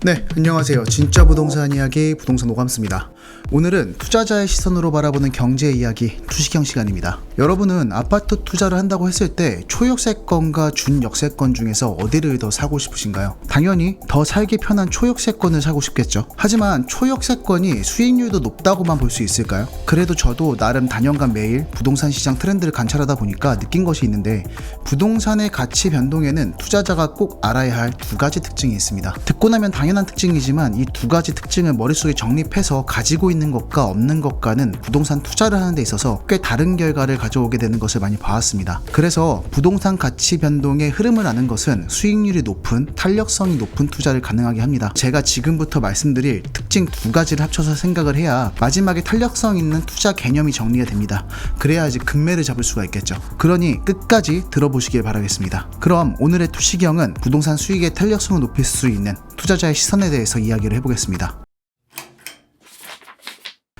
네, 안녕하세요. 진짜 부동산 이야기 부동산 오감수입니다. 오늘은 투자자의 시선으로 바라보는 경제 이야기 투시경 시간입니다. 여러분은 아파트 투자를 한다고 했을 때 초역세권과 준역세권 중에서 어디를 더 사고 싶으신가요? 당연히 더 살기 편한 초역세권을 사고 싶겠죠. 하지만 초역세권이 수익률도 높다고만 볼 수 있을까요? 그래도 저도 나름 단연간 매일 부동산 시장 트렌드를 관찰하다 보니까 느낀 것이 있는데, 부동산의 가치 변동에는 투자자가 꼭 알아야 할 두 가지 특징이 있습니다. 듣고 나면 당연한 특징이지만 이 두 가지 특징을 머릿속에 정립해서 가지고 있는 것과 없는 것과는 부동산 투자를 하는 데 있어서 꽤 다른 결과를 가져오게 되는 것을 많이 봐왔습니다. 그래서 부동산 가치 변동의 흐름을 아는 것은 수익률이 높은, 탄력성이 높은 투자를 가능하게 합니다. 제가 지금부터 말씀드릴 특징 두 가지를 합쳐서 생각을 해야 마지막에 탄력성 있는 투자 개념이 정리가 됩니다. 그래야지 금매를 잡을 수가 있겠죠. 그러니 끝까지 들어보시길 바라겠습니다. 그럼 오늘의 투시경은 부동산 수익의 탄력성을 높일 수 있는 투자자의 시선에 대해서 이야기를 해보겠습니다.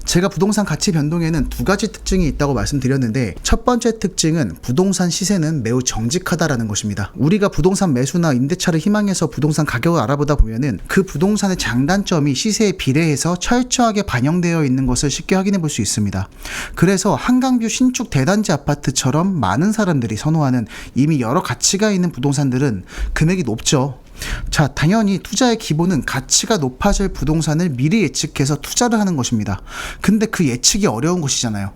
제가 부동산 가치 변동에는 두 가지 특징이 있다고 말씀드렸는데, 첫 번째 특징은 부동산 시세는 매우 정직하다라는 것입니다. 우리가 부동산 매수나 임대차를 희망해서 부동산 가격을 알아보다 보면은 그 부동산의 장단점이 시세에 비례해서 철저하게 반영되어 있는 것을 쉽게 확인해 볼 수 있습니다. 그래서 한강뷰 신축 대단지 아파트처럼 많은 사람들이 선호하는 이미 여러 가치가 있는 부동산들은 금액이 높죠. 자, 당연히 투자의 기본은 가치가 높아질 부동산을 미리 예측해서 투자를 하는 것입니다. 근데 그 예측이 어려운 것이잖아요.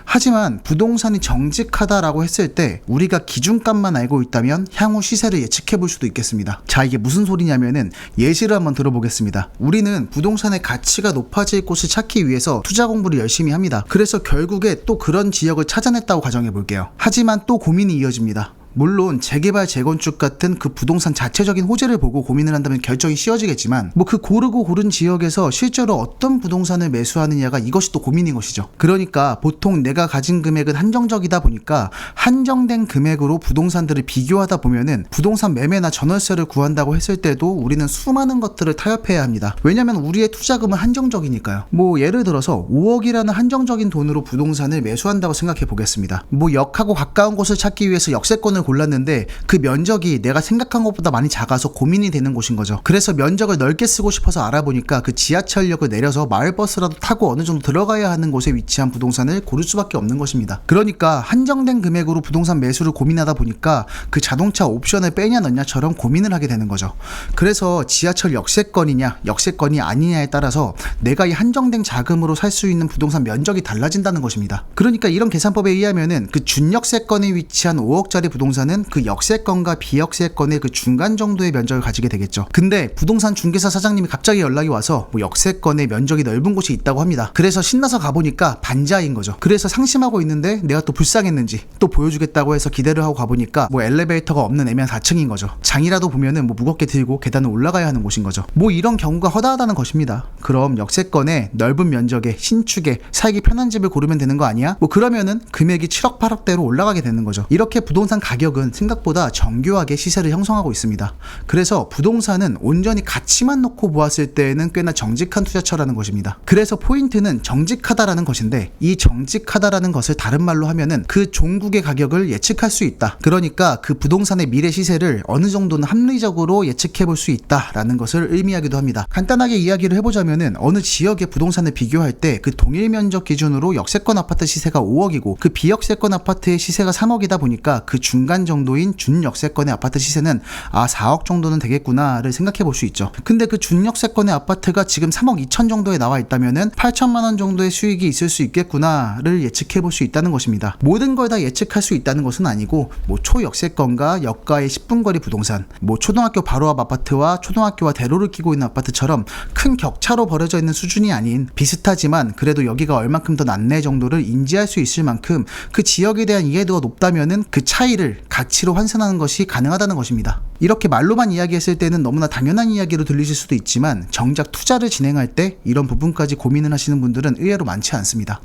하지만 부동산이 정직하다라고 했을 때 우리가 기준값만 알고 있다면 향후 시세를 예측해 볼 수도 있겠습니다. 자, 이게 무슨 소리냐면은 예시를 한번 들어보겠습니다. 우리는 부동산의 가치가 높아질 곳을 찾기 위해서 투자 공부를 열심히 합니다. 그래서 결국에 또 그런 지역을 찾아냈다고 가정해 볼게요. 하지만 또 고민이 이어집니다. 물론 재개발, 재건축 같은 그 부동산 자체적인 호재를 보고 고민을 한다면 결정이 쉬워지겠지만, 그 고르고 고른 지역에서 실제로 어떤 부동산을 매수하느냐가 이것이 또 고민인 것이죠. 그러니까 보통 내가 가진 금액은 한정적이다 보니까 한정된 금액으로 부동산들을 비교하다 보면은 부동산 매매나 전월세를 구한다고 했을 때도 우리는 수많은 것들을 타협해야 합니다. 왜냐면 우리의 투자금은 한정적이니까요. 예를 들어서 5억이라는 한정적인 돈으로 부동산을 매수한다고 생각해 보겠습니다. 역하고 가까운 곳을 찾기 위해서 역세권을 골랐는데 그 면적이 내가 생각한 것보다 많이 작아서 고민이 되는 곳인 거죠. 그래서 면적을 넓게 쓰고 싶어서 알아보니까 그 지하철역을 내려서 마을버스라도 타고 어느 정도 들어가야 하는 곳에 위치한 부동산을 고를 수밖에 없는 것입니다. 그러니까 한정된 금액으로 부동산 매수를 고민하다 보니까 그 자동차 옵션을 빼냐 넣냐처럼 고민을 하게 되는 거죠. 그래서 지하철 역세권이냐 역세권이 아니냐에 따라서 내가 이 한정된 자금으로 살 수 있는 부동산 면적이 달라진다는 것입니다. 그러니까 이런 계산법에 의하면은 그 준역세권에 위치한 5억짜리 부동산은 그 역세권과 비역세권의 그 중간 정도의 면적을 가지게 되겠죠. 근데 부동산 중개사 사장님이 갑자기 연락이 와서 역세권의 면적이 넓은 곳이 있다고 합니다. 그래서 신나서 가보니까 반지하인 거죠. 그래서 상심하고 있는데 내가 또 불쌍했는지 또 보여주겠다고 해서 기대를 하고 가보니까 엘리베이터가 없는 애매한 4층인 거죠. 장이라도 보면은 무겁게 들고 계단을 올라가야 하는 곳인 거죠. 이런 경우가 허다하다는 것입니다. 그럼 역세권의 넓은 면적에 신축에 살기 편한 집을 고르면 되는 거 아니야? 그러면은 금액이 7억 8억대로 올라가게 되는 거죠. 이렇게 부동산 가격은 생각보다 정교하게 시세를 형성하고 있습니다. 그래서 부동산은 온전히 가치만 놓고 보았을 때에는 꽤나 정직한 투자처라는 것입니다. 그래서 포인트는 정직하다라는 것인데, 이 정직하다라는 것을 다른 말로 하면은 그 종국의 가격을 예측할 수 있다. 그러니까 그 부동산의 미래 시세를 어느 정도는 합리적으로 예측해 볼 수 있다라는 것을 의미하기도 합니다. 간단하게 이야기를 해보자면은 어느 지역의 부동산을 비교할 때 그 동일 면적 기준으로 역세권 아파트 시세가 5억이고 그 비역세권 아파트의 시세가 3억이다 보니까 그 중간 정도인 준역세권의 아파트 시세는 4억 정도는 되겠구나를 생각해 볼 수 있죠. 근데 그 준역세권의 아파트가 지금 3억 2천 정도에 나와 있다면은 8천만 원 정도의 수익이 있을 수 있겠구나를 예측해 볼 수 있다는 것입니다. 모든 걸 다 예측할 수 있다는 것은 아니고, 초역세권과 역가의 10분 거리 부동산, 초등학교 바로 앞 아파트와 초등학교와 대로를 끼고 있는 아파트처럼 큰 격차로 벌어져 있는 수준이 아닌, 비슷하지만 그래도 여기가 얼만큼 더 낫네 정도를 인지할 수 있을 만큼 그 지역에 대한 이해도가 높다면은 그 차이를 가치로 환산하는 것이 가능하다는 것입니다. 이렇게 말로만 이야기했을 때는 너무나 당연한 이야기로 들리실 수도 있지만, 정작 투자를 진행할 때 이런 부분까지 고민을 하시는 분들은 의외로 많지 않습니다.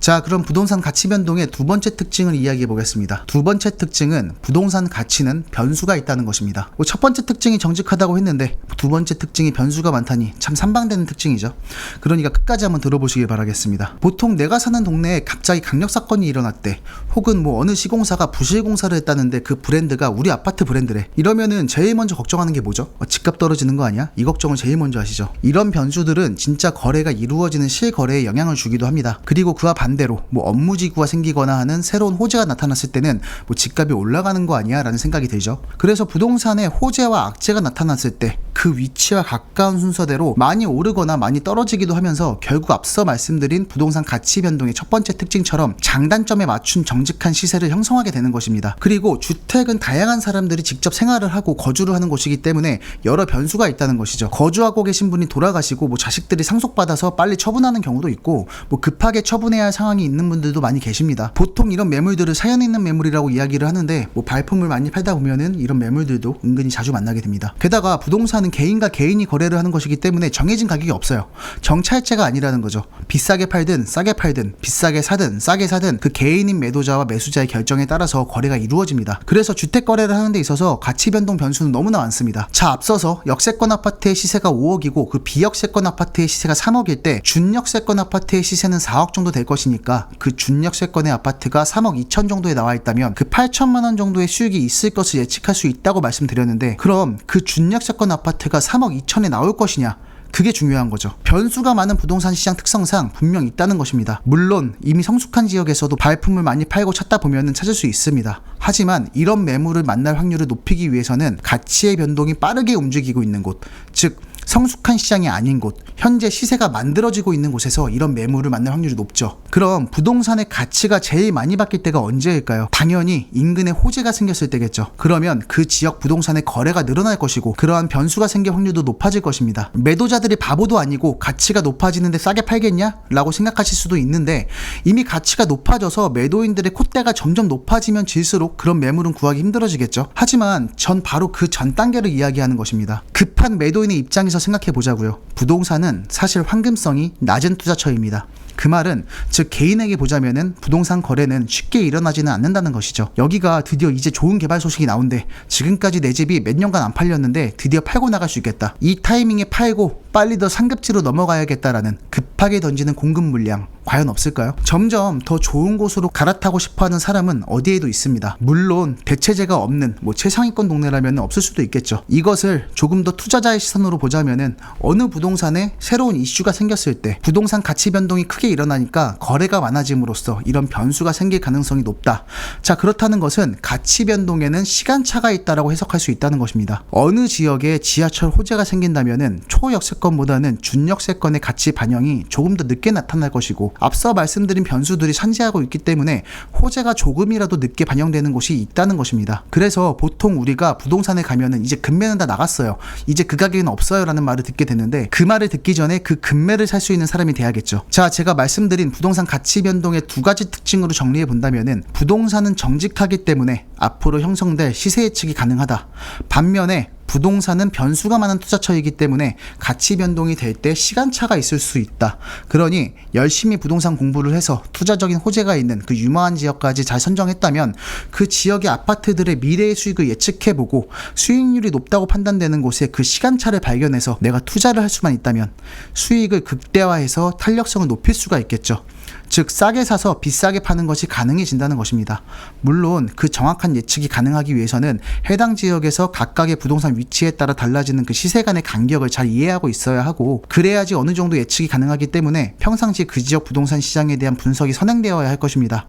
자, 그럼 부동산 가치 변동의 두 번째 특징을 이야기해 보겠습니다. 두 번째 특징은 부동산 가치는 변수가 있다는 것입니다. 첫 번째 특징이 정직하다고 했는데 두 번째 특징이 변수가 많다니 참 상반되는 특징이죠. 그러니까 끝까지 한번 들어보시길 바라겠습니다. 보통 내가 사는 동네에 갑자기 강력 사건이 일어났대, 혹은 뭐 어느 시공사가 부실 공사를 했다는데 그 브랜드가 우리 아파트 브랜드래, 이러면은 제일 먼저 걱정하는 게 뭐죠? 집값 떨어지는 거 아니야? 이 걱정을 제일 먼저 하시죠. 이런 변수들은 진짜 거래가 이루어지는 실거래에 영향을 주기도 합니다. 그리고 그와 반대로 뭐 업무지구가 생기거나 하는 새로운 호재가 나타났을 때는 뭐 집값이 올라가는 거 아니야? 라는 생각이 들죠. 그래서 부동산에 호재와 악재가 나타났을 때 그 위치와 가까운 순서대로 많이 오르거나 많이 떨어지기도 하면서 결국 앞서 말씀드린 부동산 가치 변동의 첫 번째 특징처럼 장단점에 맞춘 정직한 시세를 형성하게 되는 것입니다. 그리고 주택은 다양한 사람들이 직접 생활을 하고 거주를 하는 곳이기 때문에 여러 변수가 있다는 것이죠. 거주하고 계신 분이 돌아가시고 뭐 자식들이 상속받아서 빨리 처분하는 경우도 있고, 뭐 급하게 처분해야 할 상황이 있는 분들도 많이 계십니다. 보통 이런 매물들을 사연 있는 매물이라고 이야기를 하는데, 뭐 발품을 많이 팔다 보면은 이런 매물들도 은근히 자주 만나게 됩니다. 게다가 부동산은 개인과 개인이 거래를 하는 것이기 때문에 정해진 가격이 없어요. 정찰제가 아니라는 거죠. 비싸게 팔든 싸게 팔든 비싸게 사든 싸게 사든 그 개인인 매도자와 매수자의 결정에 따라서 거래가 이루어집니다. 그래서 주택 거래를 하는 데 있어서 가치 변동 변수는 너무나 많습니다. 자, 앞서서 역세권 아파트의 시세가 5억이고 그 비역세권 아파트의 시세가 3억일 때 준역세권 아파트의 시세는 4억 정도 될 것이니까 그 준역세권의 아파트가 3억 2천 정도에 나와 있다면 그 8천만 원 정도의 수익이 있을 것을 예측할 수 있다고 말씀드렸는데, 그럼 그 준역세권 아파트가 3억 2천에 나올 것이냐? 그게 중요한 거죠. 변수가 많은 부동산 시장 특성상 분명 있다는 것입니다. 물론 이미 성숙한 지역에서도 발품을 많이 팔고 찾다 보면은 찾을 수 있습니다. 하지만 이런 매물을 만날 확률을 높이기 위해서는 가치의 변동이 빠르게 움직이고 있는 곳, 즉 성숙한 시장이 아닌 곳, 현재 시세가 만들어지고 있는 곳에서 이런 매물을 만날 확률이 높죠. 그럼 부동산의 가치가 제일 많이 바뀔 때가 언제일까요? 당연히 인근에 호재가 생겼을 때겠죠. 그러면 그 지역 부동산의 거래가 늘어날 것이고 그러한 변수가 생길 확률도 높아질 것입니다. 매도자들이 바보도 아니고 가치가 높아지는데 싸게 팔겠냐? 라고 생각하실 수도 있는데, 이미 가치가 높아져서 매도인들의 콧대가 점점 높아지면 질수록 그런 매물은 구하기 힘들어지겠죠. 하지만 전 바로 그 전 단계를 이야기하는 것입니다. 급한 매도인의 입장에서 생각해 보자고요. 부동산은 사실 황금성이 낮은 투자처입니다. 그 말은 즉 개인에게 보자면은 부동산 거래는 쉽게 일어나지는 않는다는 것이죠. 여기가 드디어 이제 좋은 개발 소식이 나온대. 지금까지 내 집이 몇 년간 안 팔렸는데 드디어 팔고 나갈 수 있겠다. 이 타이밍에 팔고 빨리 더 상급지로 넘어가야겠다라는 급하게 던지는 공급 물량 과연 없을까요? 점점 더 좋은 곳으로 갈아타고 싶어하는 사람은 어디에도 있습니다. 물론 대체제가 없는 뭐 최상위권 동네라면 없을 수도 있겠죠. 이것을 조금 더 투자자의 시선으로 보자면은 어느 부동산에 새로운 이슈가 생겼을 때 부동산 가치 변동이 크게 일어나니까 거래가 많아짐으로써 이런 변수가 생길 가능성이 높다. 자, 그렇다는 것은 가치 변동에는 시간차가 있다라고 해석할 수 있다는 것입니다. 어느 지역에 지하철 호재가 생긴다면은 초역세권보다는 준역세권의 가치 반영이 조금 더 늦게 나타날 것이고, 앞서 말씀드린 변수들이 산재하고 있기 때문에 호재가 조금이라도 늦게 반영되는 곳이 있다는 것입니다. 그래서 보통 우리가 부동산에 가면은 이제 금매는 다 나갔어요, 이제 그 가격은 없어요 라는 말을 듣게 되는데, 그 말을 듣기 전에 그 금매를 살 수 있는 사람이 돼야겠죠. 자, 제가 말씀드린 부동산 가치 변동의 두 가지 특징으로 정리해 본다면은, 부동산은 정직하기 때문에 앞으로 형성될 시세 예측이 가능하다. 반면에 부동산은 변수가 많은 투자처이기 때문에 가치 변동이 될 때 시간차가 있을 수 있다. 그러니 열심히 부동산 공부를 해서 투자적인 호재가 있는 그 유망한 지역까지 잘 선정했다면 그 지역의 아파트들의 미래의 수익을 예측해보고 수익률이 높다고 판단되는 곳에 그 시간차를 발견해서 내가 투자를 할 수만 있다면 수익을 극대화해서 탄력성을 높일 수가 있겠죠. 즉 싸게 사서 비싸게 파는 것이 가능해진다는 것입니다. 물론 그 정확한 예측이 가능하기 위해서는 해당 지역에서 각각의 부동산 위치에 따라 달라지는 그 시세 간의 간격을 잘 이해하고 있어야 하고, 그래야지 어느 정도 예측이 가능하기 때문에 평상시 그 지역 부동산 시장에 대한 분석이 선행되어야 할 것입니다.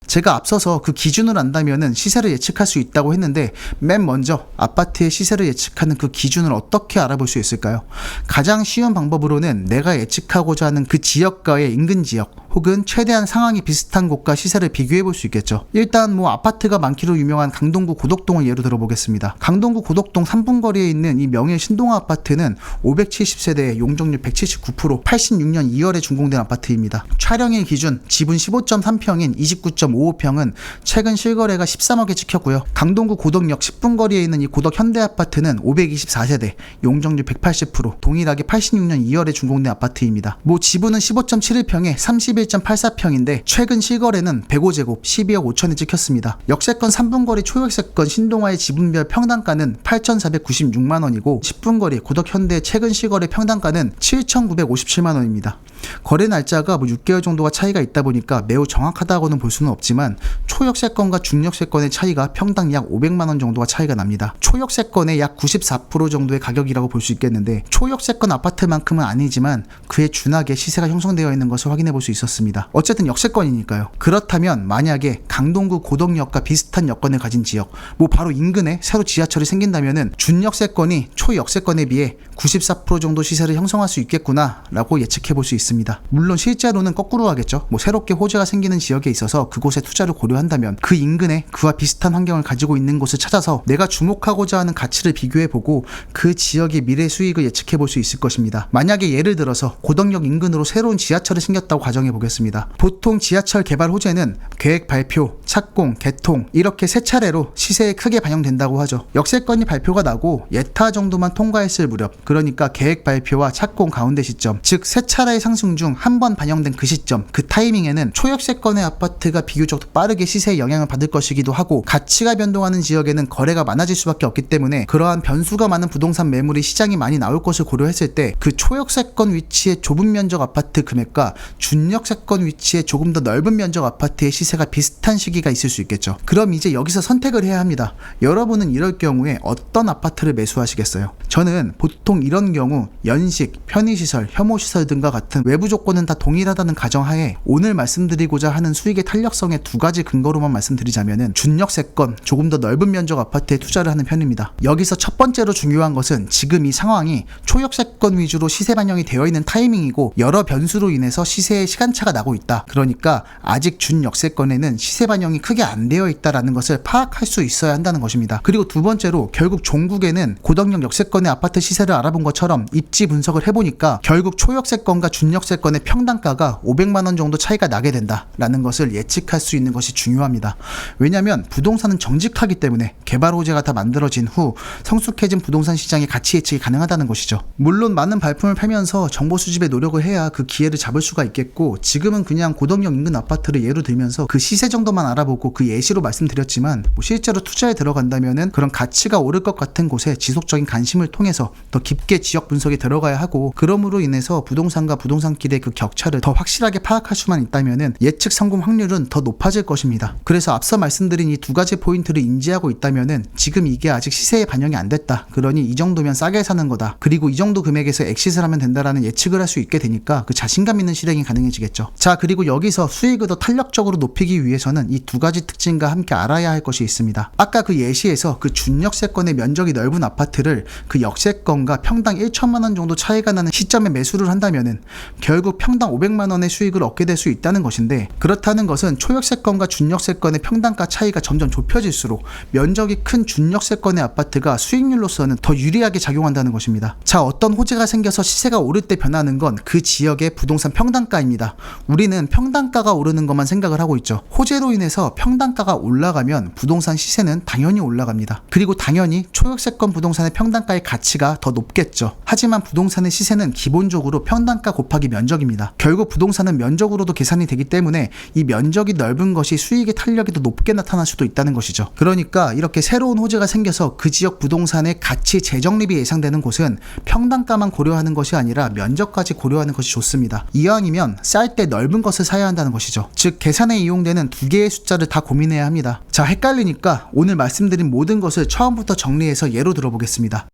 제가 앞서서 그 기준을 안다면은 시세를 예측할 수 있다고 했는데, 맨 먼저 아파트의 시세를 예측하는 그 기준을 어떻게 알아볼 수 있을까요? 가장 쉬운 방법으로는 내가 예측하고자 하는 그 지역과의 인근 지역 혹은 최대한 상황이 비슷한 곳과 시세를 비교해 볼 수 있겠죠. 일단 뭐 아파트가 많기로 유명한 강동구 고덕동을 예로 들어보겠습니다. 강동구 고덕동 3분 거리에 있는 이 명예 신동아 아파트는 570세대에 용적률 179%, 86년 2월에 준공된 아파트입니다. 촬영일 기준 지분 15.3평인 29.5 5호평은 최근 실거래가 13억에 찍혔고요. 강동구 고덕역 10분 거리에 있는 이 고덕 현대아파트는 524세대, 용적률 180%, 동일하게 86년 2월에 준공된 아파트입니다. 지분은 15.71평에 31.84평인데 최근 실거래는 105제곱 12억 5천에 찍혔습니다. 역세권 3분 거리 초역세권 신동아의 지분별 평당가는 8,496만원이고 10분 거리 고덕 현대 최근 실거래 평당가는 7,957만원입니다. 거래 날짜가 6개월 정도가 차이가 있다 보니까 매우 정확하다고는 볼 수는 없지만 초역세권과 중역세권의 차이가 평당 약 500만원 정도가 차이가 납니다. 초역세권의 약 94% 정도의 가격이라고 볼 수 있겠는데 초역세권 아파트만큼은 아니지만 그에 준하게 시세가 형성되어 있는 것을 확인해 볼 수 있었습니다. 어쨌든 역세권이니까요. 그렇다면 만약에 강동구 고덕역과 비슷한 여건을 가진 지역, 바로 인근에 새로 지하철이 생긴다면은 준역세권이 초역세권에 비해 94% 정도 시세를 형성할 수 있겠구나 라고 예측해 볼 수 있습니다. 물론 실제로는 거꾸로 하겠죠. 새롭게 호재가 생기는 지역에 있어서 그곳에 투자를 고려한다면 그 인근에 그와 비슷한 환경을 가지고 있는 곳을 찾아서 내가 주목하고자 하는 가치를 비교해보고 그 지역의 미래 수익을 예측해 볼 수 있을 것입니다. 만약에 예를 들어서 고덕역 인근으로 새로운 지하철이 생겼다고 가정해 보겠습니다. 보통 지하철 개발 호재는 계획 발표, 착공, 개통 이렇게 세 차례로 시세에 크게 반영된다고 하죠. 역세권이 발표가 나고 예타 정도만 통과했을 무렵, 그러니까 계획 발표와 착공 가운데 시점, 즉 세 차례의 상승 중 한 번 반영된 그 시점, 그 타이밍에는 초역세권의 아파트가 비교적 더 빠르게 시세에 영향을 받을 것이기도 하고 가치가 변동하는 지역에는 거래가 많아질 수밖에 없기 때문에 그러한 변수가 많은 부동산 매물이 시장이 많이 나올 것을 고려했을 때 그 초역세권 위치의 좁은 면적 아파트 금액과 준역세권 위치의 조금 더 넓은 면적 아파트의 시세가 비슷한 시기가 있을 수 있겠죠. 그럼 이제 여기서 선택을 해야 합니다. 여러분은 이럴 경우에 어떤 아파트를 매수하시겠어요? 저는 보통 이런 경우 연식, 편의시설, 혐오시설 등과 같은 외부 조건은 다 동일하다는 가정하에 오늘 말씀드리고자 하는 수익의 탄력성의 두 가지 근거로만 말씀드리자면은 준역세권, 조금 더 넓은 면적 아파트에 투자를 하는 편입니다. 여기서 첫 번째로 중요한 것은 지금 이 상황이 초역세권 위주로 시세 반영이 되어 있는 타이밍이고 여러 변수로 인해서 시세에 시간차가 나고 있다. 그러니까 아직 준역세권에는 시세 반영이 크게 안 되어 있다라는 것을 파악할 수 있어야 한다는 것입니다. 그리고 두 번째로 결국 종국에는 고덕역 역세권의 아파트 시세를 알아본 것처럼 입지 분석을 해보니까 결국 초역세권과 준역세권의 평당가가 500만원 정도 차이가 나게 된다라는 것을 예측할 수 있는 것이 중요합니다. 왜냐하면 부동산은 정직하기 때문에 개발 호재가 다 만들어진 후 성숙해진 부동산 시장의 가치 예측이 가능하다는 것이죠. 물론 많은 발품을 팔면서 정보 수집에 노력을 해야 그 기회를 잡을 수가 있겠고 지금은 그냥 고덕역 인근 아파트를 예로 들면서 그 시세 정도만 알아보고 그 예시로 말씀드렸지만 실제로 투자에 들어간다면은 그런 가치가 오를 것 같은 곳에 지속적인 관심을 통해서 더 깊게 지역 분석에 들어가야 하고 그러므로 인해서 부동산과 부동산끼리의 그 격차를 더 확실하게 파악할 수만 있다면은 예측 성공 확률은 더 높아질 것입니다. 그래서 앞서 말씀드린 이 두 가지 포인트를 인지하고 있다면은 지금 이게 아직 시세에 반영이 안 됐다. 그러니 이 정도면 싸게 사는 거다. 그리고 이 정도 금액에서 엑시트를 하면 된다라는 예측을 할 수 있게 되니까 그 자신감 있는 실행이 가능해지겠죠. 자, 그리고 여기서 수익을 더 탄력적으로 높이기 위해서는 이 두 가지 특징과 함께 알아야 할 것이 있습니다. 아까 그 예시에서 그 준역세권의 면적이 넓은 아파트를 그 역세권과 평당 1천만원 정도 차이가 나는 시점에 매수를 한다면은 결국 평당 500만원의 수익을 얻게 될 수 있다는 것인데 그렇다는 것은 초역세권과 준역세권의 평당가 차이가 점점 좁혀질수록 면적이 큰 준역세권의 아파트가 수익률로서는 더 유리하게 작용한다는 것입니다. 자, 어떤 호재가 생겨서 시세가 오를 때 변하는 건 그 지역의 부동산 평당가입니다. 우리는 평당가가 오르는 것만 생각을 하고 있죠. 호재로 인해서 평당가가 올라가면 부동산 시세는 당연히 올라갑니다. 그리고 당연히 초역세권 부동산의 평당가의 가치가 더 높겠죠. 하지만 부동산의 시세는 기본적으로 평당가 곱하기 면적입니다. 결국 부동산은 면적으로도 계산이 되기 때문에 이 면적이 넓은 것이 수익의 탄력이 더 높게 나타날 수도 있다는 것이죠. 그러니까 이렇게 새로운 호재가 생겨서 그 지역 부동산의 가치 재정립이 예상되는 곳은 평당가만 고려하는 것이 아니라 면적까지 고려하는 것이 좋습니다. 이왕이면 쌀 때 넓은 것을 사야 한다는 것이죠. 즉 계산에 이용되는 두 개의 숫자를 다 고민해야 합니다. 자, 헷갈리니까 오늘 말씀드린 모든 것을 처음부터 정리해서 예로 들어보겠습니다.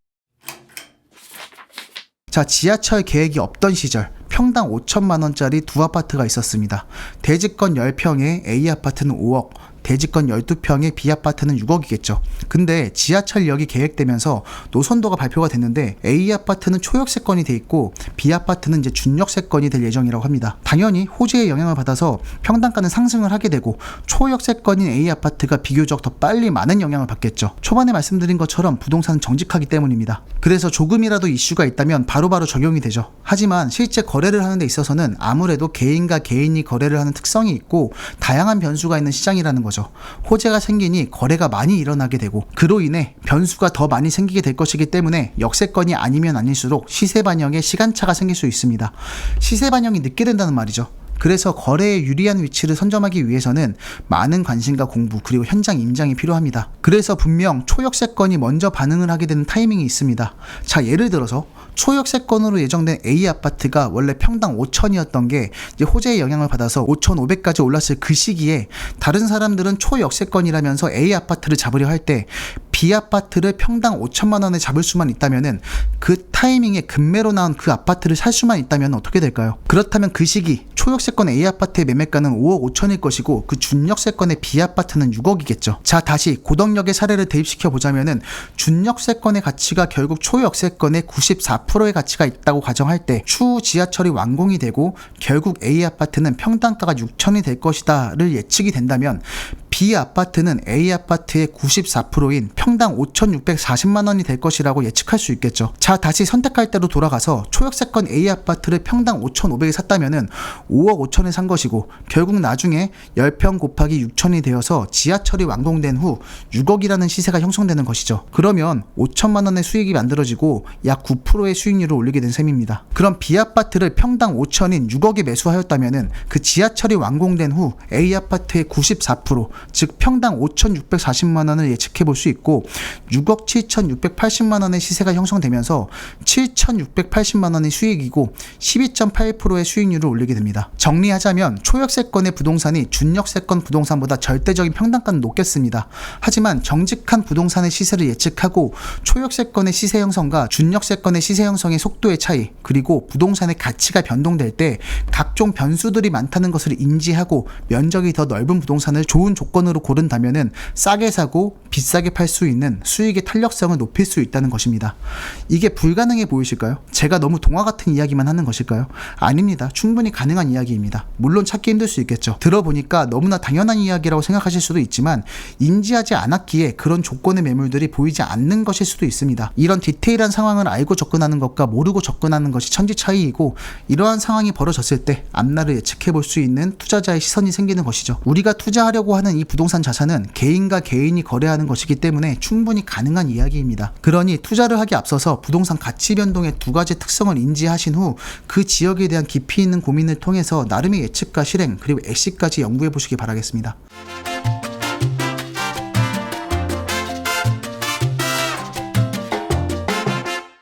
자, 지하철 계획이 없던 시절 평당 5천만원짜리 두 아파트가 있었습니다. 대지권 10평에 A아파트는 5억, 대지권 12평에 B아파트는 6억이겠죠. 근데 지하철역이 계획되면서 노선도가 발표가 됐는데 A아파트는 초역세권이 돼 있고 B아파트는 이제 준역세권이 될 예정이라고 합니다. 당연히 호재의 영향을 받아서 평당가는 상승을 하게 되고 초역세권인 A아파트가 비교적 더 빨리 많은 영향을 받겠죠. 초반에 말씀드린 것처럼 부동산은 정직하기 때문입니다. 그래서 조금이라도 이슈가 있다면 바로바로 적용이 되죠. 하지만 실제 거래 거래를 하는 데 있어서는 아무래도 개인과 개인이 거래를 하는 특성이 있고 다양한 변수가 있는 시장이라는 거죠. 호재가 생기니 거래가 많이 일어나게 되고 그로 인해 변수가 더 많이 생기게 될 것이기 때문에 역세권이 아니면 아닐수록 시세 반영에 시간차가 생길 수 있습니다. 시세 반영이 늦게 된다는 말이죠. 그래서 거래에 유리한 위치를 선점하기 위해서는 많은 관심과 공부 그리고 현장 임장이 필요합니다. 그래서 분명 초역세권이 먼저 반응을 하게 되는 타이밍이 있습니다. 자, 예를 들어서 초역세권으로 예정된 A아파트가 원래 평당 5천이었던 게 이제 호재의 영향을 받아서 5,500까지 올랐을 그 시기에 다른 사람들은 초역세권이라면서 A아파트를 잡으려 할 때 B아파트를 평당 5천만 원에 잡을 수만 있다면은 그 타이밍에 급매로 나온 그 아파트를 살 수만 있다면 어떻게 될까요? 그렇다면 그 시기 초역세권 A아파트의 매매가는 5억 5천일 것이고 그 준역세권의 B아파트는 6억이겠죠. 자, 다시 고덕역의 사례를 대입시켜 보자면은 준역세권의 가치가 결국 초역세권의 94%의 가치가 있다고 가정할 때 추후 지하철이 완공이 되고 결국 A아파트는 평당가가 6천이 될 것이다를 예측이 된다면 B아파트는 A아파트의 94%인 평당 5,640만 원이 될 것이라고 예측할 수 있겠죠. 자, 다시 선택할 때로 돌아가서 초역세권 A아파트를 평당 5,500에 샀다면은 5억 5천에 산 것이고 결국 나중에 10평 곱하기 6천이 되어서 지하철이 완공된 후 6억이라는 시세가 형성되는 것이죠. 그러면 5천만 원의 수익이 만들어지고 약 9%의 수익률을 올리게 된 셈입니다. 그럼 B아파트를 평당 5천인 6억에 매수하였다면은 그 지하철이 완공된 후 A아파트의 94%, 즉 평당 5,640만 원을 예측해 볼 수 있고 6억 7,680만 원의 시세가 형성되면서 7,680만 원의 수익이고 12.8%의 수익률을 올리게 됩니다. 정리하자면 초역세권의 부동산이 준역세권 부동산보다 절대적인 평당가는 높겠습니다. 하지만 정직한 부동산의 시세를 예측하고 초역세권의 시세 형성과 준역세권의 시세 형성의 속도의 차이 그리고 부동산의 가치가 변동될 때 각종 변수들이 많다는 것을 인지하고 면적이 더 넓은 부동산을 좋은 조건으로 고른다면은 싸게 사고 비싸게 팔 수 있는 수익의 탄력성을 높일 수 있다는 것입니다. 이게 불가능해 보이실까요? 제가 너무 동화 같은 이야기만 하는 것일까요? 아닙니다. 충분히 가능한 이야기입니다. 물론 찾기 힘들 수 있겠죠. 들어보니까 너무나 당연한 이야기라고 생각하실 수도 있지만 인지하지 않았기에 그런 조건의 매물들이 보이지 않는 것일 수도 있습니다. 이런 디테일한 상황을 알고 접근하는 것과 모르고 접근하는 것이 천지 차이이고 이러한 상황이 벌어졌을 때 앞날을 예측해 볼 수 있는 투자자의 시선이 생기는 것이죠. 우리가 투자하려고 하는 이 부동산 자산은 개인과 개인이 거래하는 것이기 때문에 충분히 가능한 이야기입니다. 그러니 투자를 하기 앞서서 부동산 가치 변동의 두 가지 특성을 인지하신 후 그 지역에 대한 깊이 있는 고민을 통해서 나름의 예측과 실행 그리고 액시까지 연구해 보시기 바라겠습니다.